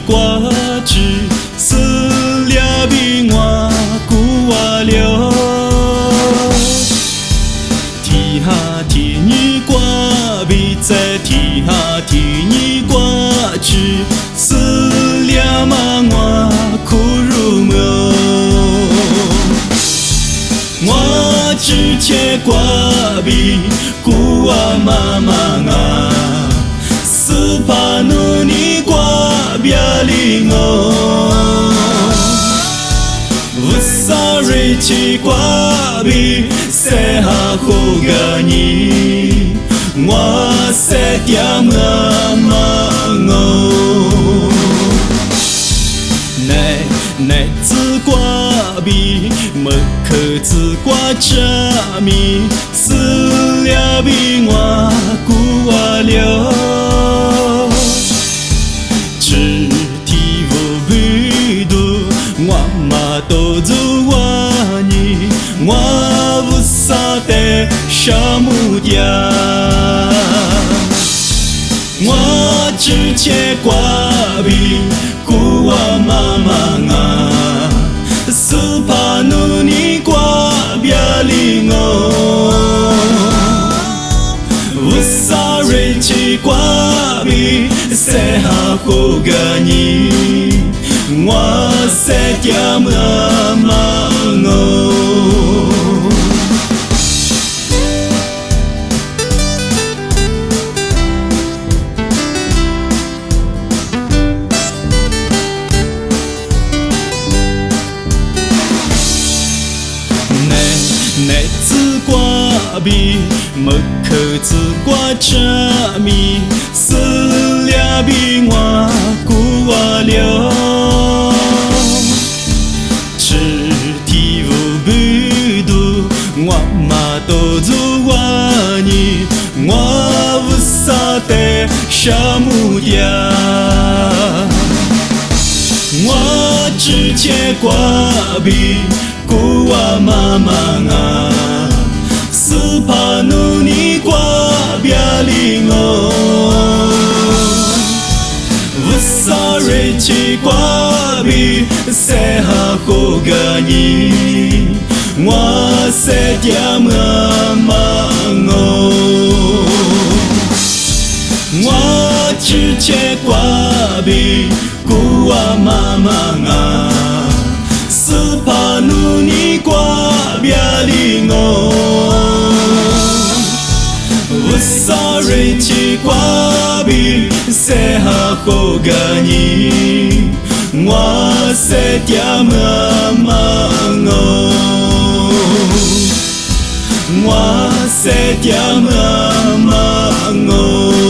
挂枝，思了比我久啊了。天下天意挂比在天下天意挂枝，思了嘛我苦如梦。我之前挂比古啊妈妈啊。Sepanu ni kwa bialingo Usare chi kwa bi se ha khogani Moi se tiam mango Nè zi kwa bi me ke zi kwa cha mi Si lia bi moi ku a liao都做我你，我不傻的什么呀？我之前挂比古啊妈妈啊，是怕努你挂别离我，不傻人去挂比谁还好个你？我sẽ tiam mango Nè zi qua bi mực khờ zi qua cha mi Sư lia bi ngoa cu a liao我嘛都做我你，我不傻的什么呀？我之前挂比古啊妈妈啊，是怕努你挂别离我，不傻人去挂比谁还好个你？我sẽ tiam mango我之前挂比古啊妈妈啊，是怕努你挂别离我，不傻人去挂比谁还好个你？我sẽ tiam mango我sẽ tiam mango